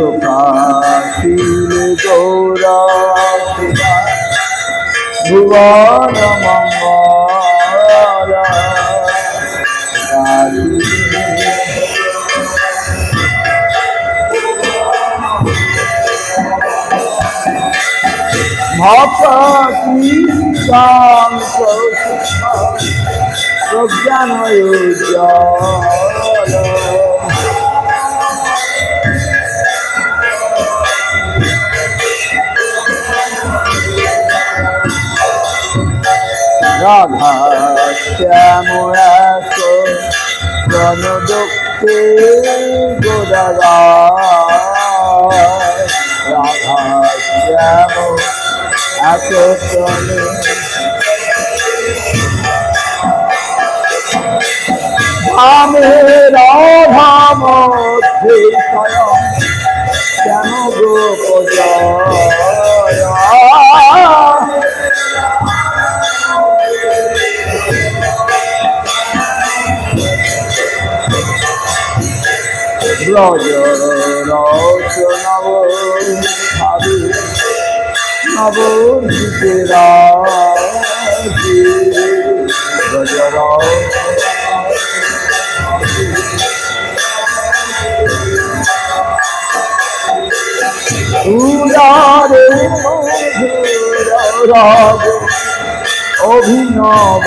প্রকাশিলে গৌরা ভুবন মঙ্গলা ভক্তি প্রজ্ঞান রাধা শ্যাম জনদক্ষে গোদারা রাধা শ্যাম চলে ধামে রাধা মধ্যে শ্যাম গোপ ব্রজ রচনব ভাবি নবীতে রাজি ব্রজ উদারে রাজ অভিনব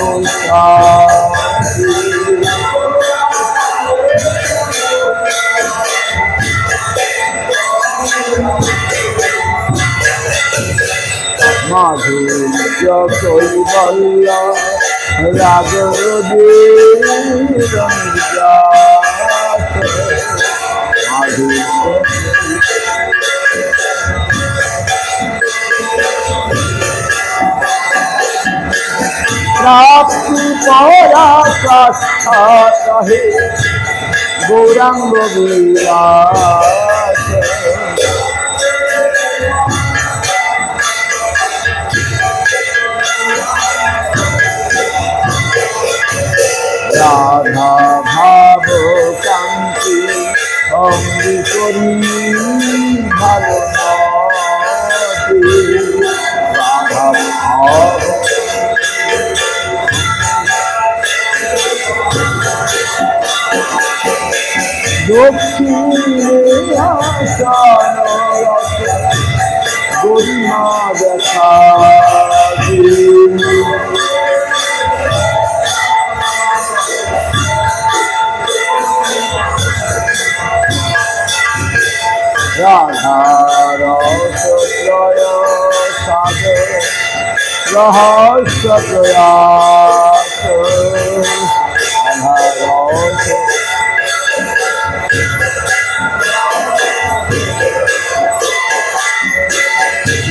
মাধুর্য কৈবল্য রাগ প্রাপ্তি পরাকাহে গৌরাঙ্গ বিলাস রাধা ভাব কান্তি অঙ্গি করি ভালো রাধা ভাব দক্ষিণে আসন গরিমা দেখা রাধা রসত্রয় সাগর রহস্য প্রয়াস রাধা রস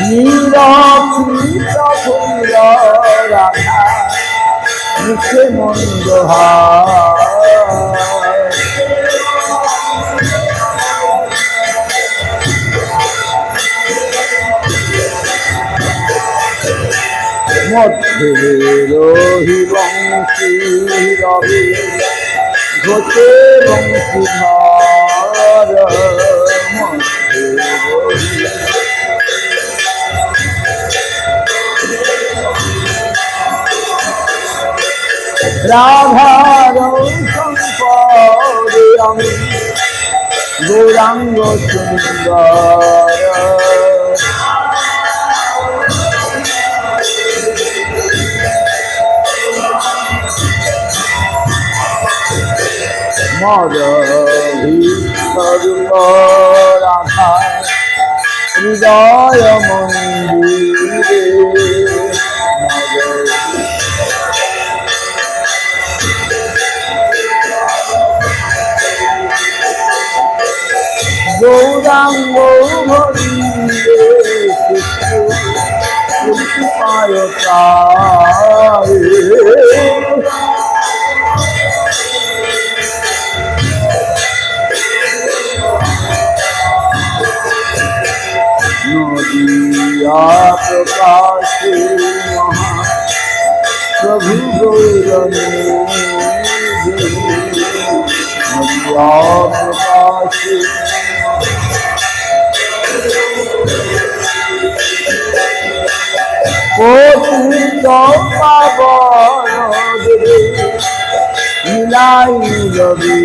নীরক্ষিত ফুল রাধা মুখে মন্দহা মধ্যে রহি বংশী রবি ঘটে বংশীধর মধ্যে রহি রাধার সম্পদে আমি গৌরাঙ্গ সুন্দর রাধা হৃদয় মন্দিরে গৌরাঙ্গ নদিয়া प्रकाशे महाप्रभु गौरमे प्रकाशे कोटित पावन देवे मिलाई रवि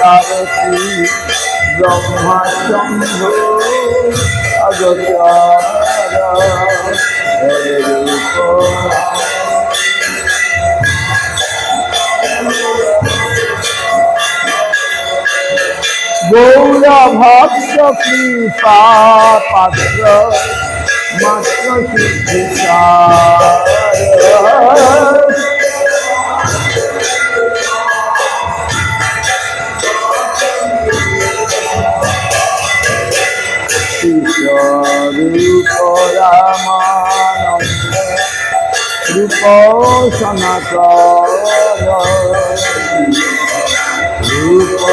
आरती ब्रह्मचंद्र गौर भक्त कृपा पात्र मात्र सिद्धिकार रूप रामानंद रूप सनातन रूप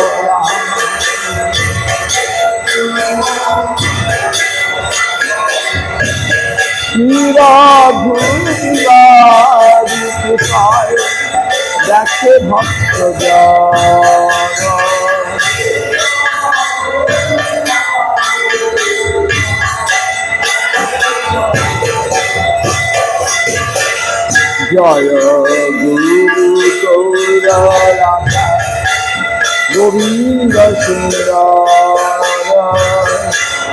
देखे भक्त जय गुरु गौर गोविंद सुंदर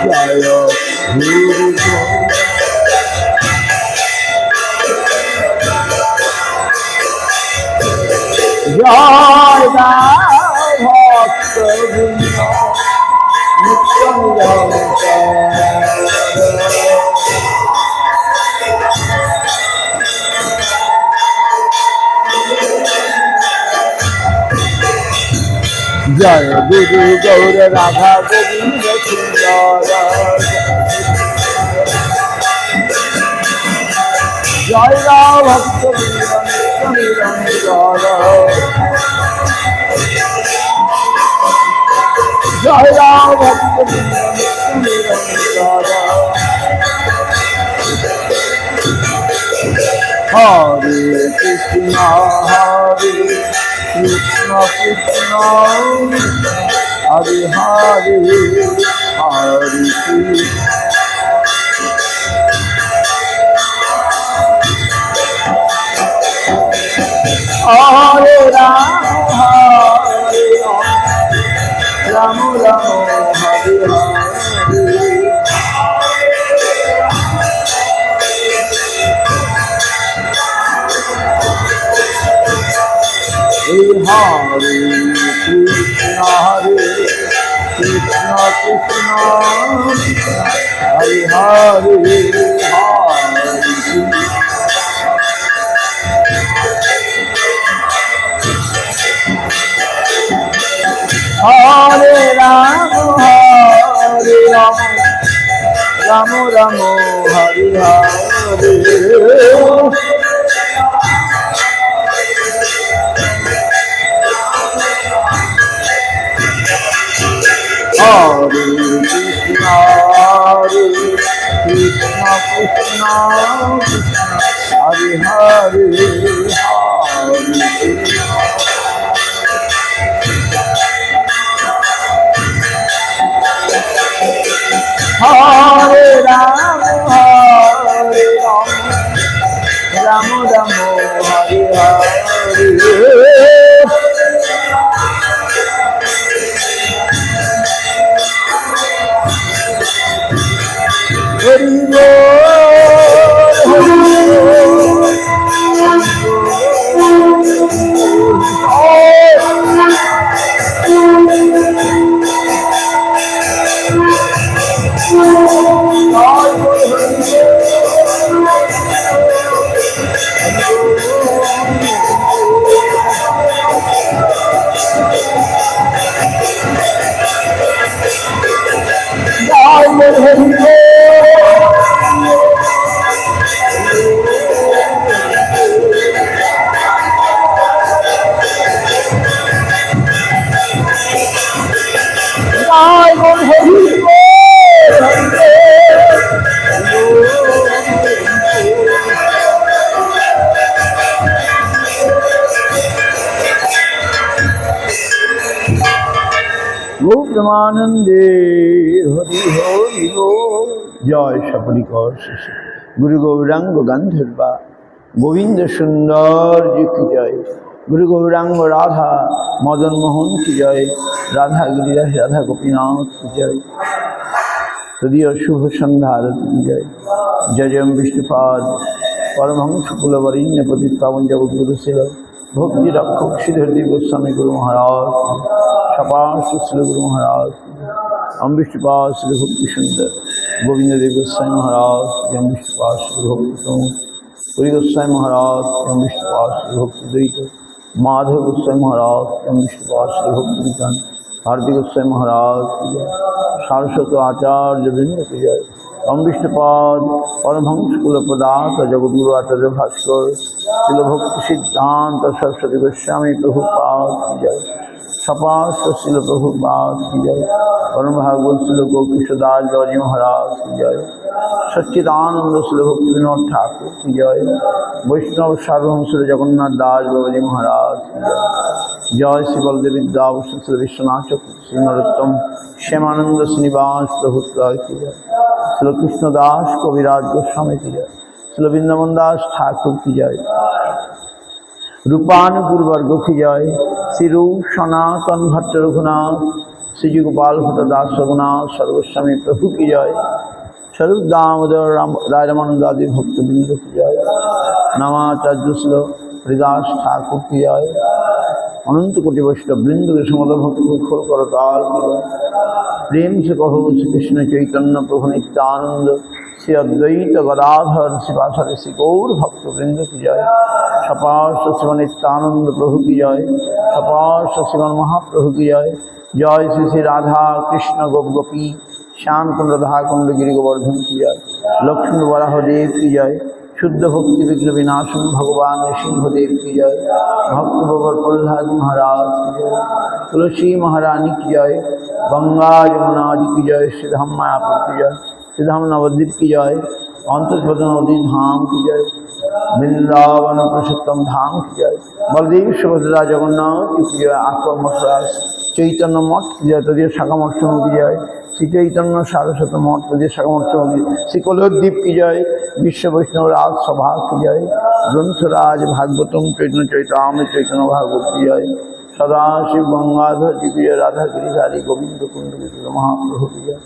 जय गुरु जय भक्त नित्य जय गुरु गौर राधा गोविंद सुंदर जय राम भक्त जय राम भक्त हरे कृष्ण हरे कृष्ण कृष्ण हरे हरे हरे हरे राम राम राम हरे हरे हरे कृष्ण कृष्ण हरे हरे हरे राम राम राम हरे हरे हरे कृष्ण कृष्ण हरे हरे हरे राम राम राम हरे हरे हरि প্রেমানন্দে হরি হরি বল। জয় সপরিকর শিশু গুরু গৌরাঙ্গ গান্ধর্বা গোবিন্দ সুন্দর জি কি জয়। গুরু গৌরাঙ্গ রাধা মদন মোহন কি জয়। রাধা গিরিরাজ রাধা গোপীনাথ কি জয়। তদীয় শুভ সন্ধ্যা আরতি কি জয়। জয় জয় বিষ্ণুপাদ পরমহংস কুলবরিণ্য পতিত পাবন জগদ্গুরু ছিল ভক্তি রক্ষক শ্রীধরদেব গোস্বামী গুরু মহারাজ সপার্শ শ্রী গুরু মহারাজ অম বিষ্ণুপাদ শ্রী ভক্তি সুন্দর গোবিন্দদেব গোস্বামী মহারাজ অম বিষ্ণুপাদ শ্রী ভক্তি পুরী গোস্বামী মহারাজ অম বিষ্ণুপাদ শ্রী ভক্তি দ্বৈত মাধব গোস্বামী মহারাজ অম বিষ্ণুপাদ শ্রী ভক্তি বিধান ভারতী গোস্বামী মহারাজ সারস্বত আচার্য বৃন্দ কি জয়। অম বিষ্ণুপাদ পরমহংস কুলপদাত জগদ্গুরু আচার্য ভাস্কর শিল ভক্তি সিদ্ধান্ত সরস্বতী গোস্বামী প্রভুপাদ কি জয়। সপার্শ্ব শিল প্রভুপাদ কি জয়। পরম ভাগবত শিল গৌকিশোদাস বাবাজি মহারাজ কি জয়। সচ্চিদানন্দ শিল ভক্তি বিনোদ ঠাকুর কি জয়। বৈষ্ণব সার্বহংস জগন্নাথ দাস বাবাজি মহারাজ কি জয়। জয় শ্রী বলদেব বিদ্যাভূষণ শ্রী বিশ্বনাথ শ্রী নরোত্তম শ্যামানন্দ শ্রীনিবাস প্রভুত্রয় কি জয়। শ্রী কৃষ্ণ দাস কবিরাজ গোস্বামী কি জয়। শ্রী বৃন্দাবন দাস ঠাকুর কি জয়। রূপানুপুর বর্গ কি জয়। শ্রীরূপ সনাতন ভট্ট রঘুনাথ শ্রীযুগোপাল ভট্ট দাস রঘুনাথ সর্বস্বামী প্রভু কি জয়। স্বরূপ দামোদর রায় রামানন্দ আদি ভক্তবৃন্দ কি জয়। নামাচার্য শ্রী হরিদাস ঠাকুর কি জয়। অনন্ত কোটি বৈষ্ণব বৃন্দ সমল ভক্ত খোল করতাল কি জয়। प्रेम से कहो श्री कृष्ण चैतन्य प्रभु नित्यानंद श्री अद्वैत गदाधर शिवासादि श्री गौर भक्त वृंद की जय। सपार्श शिव नित्यानंद प्रभु की जय। सपार्श शिवन महाप्रभु की जय। जय श्री श्री राधा कृष्ण गोप गोपी श्याम कुंड राधा कुंड गिरि गोवर्धन की जय। लक्ष्मण वराह देव की जय। शुद्ध भक्ति विघ्न विनाशन भगवान नृसिंहदेव की जय। भक्त बबर प्रहलाद महाराज की जय। तुलसी महारानी की जय। गंगा यमुना जी की जय। श्रीधाम मायापुर की जय। श्रीधाम नवद्वीप की जय। अंतर्पद नदी धाम की जय। वृंदावन पुरुषोत्तम धाम की जय। बलदेव सुभद्रा जगन्नाथ की जय। आक्रम मथुरा चैतन्य मठ की जय। तदीय शाखा मठम की जय। श्री चैतन्य सारस्वत मठ तदीय शाखा मठम की श्री कलद्वीप की जय। विश्व वैष्णव राज सभा की जय। ग्रंथराज भागवतम चैतन्य चैतामृत चैतन्य भागवत की जय। सदाशिव गंगाधर जी की जय। राधा गिरिधारी गोविंद कुंड महाप्रभु की जय।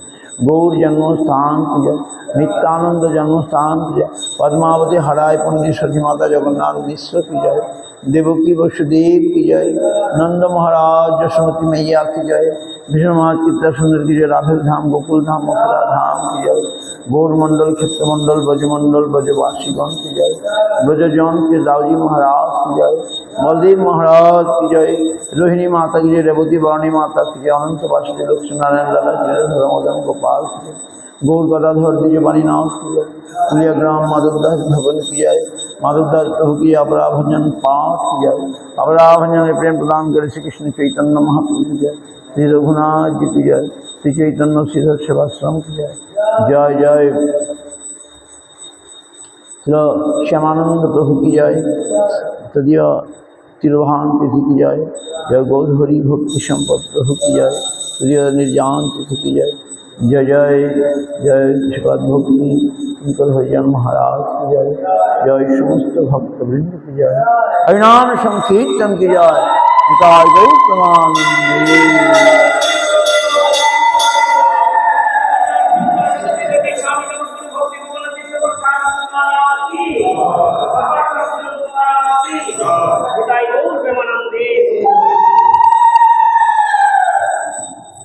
गौर जन्मस्थान की जय। नित्यानंद जन्मस्थान की जय। पद्मावती हराय पंडित सती माता जगन्नाथ मिश्र की जय। देवकी वसुदेव की जय। नंद महाराज जसमती मैया की जय। विष्णु महाराज चित्रा सुंदर की जय। राधे धाम गोकुल धाम मथुरा धाम की जय। गौर मंडल क्षेत्रमंडल ब्रजमंडल ब्रजवासीगण की जय। ब्रजजन के दाऊजी महाराज की जय। बलदेव महाराज की जय। रोहिणी माता की जय। रेवती वाणी माता की जय। अनंत वासुदेव लक्ष्मी नारायण दादा की जय। धर्मोदन गोपाल की जय। गौर गदाधर द्विज वाणीनाथ की जय। कुलियाग्राम माधवदास भवन की जय। माधवदास प्रभु की अपरा भजन पाठ की जय। अपरा भजन प्रेम प्रदान करे श्री कृष्ण चैतन्य महाप्रभु की जय। श्री रघुनाथ जी की जय। श्री चैतन्य श्रीधर सेवाश्रम की जय। जय जय श्यामानंद प्रभु की जय। तदीय तिरुभान तिथि की जय। जय गौधरी भक्ति संपद प्रभु की जय। तदीय निर्जान तिथि की जय। जय जय जय श्रीपद भक्ति शंकर हरिजन महाराज की जय। जय समस्त भक्त वृंद की जय। हरिनाम संकीर्तन की जय। गौ प्रमाण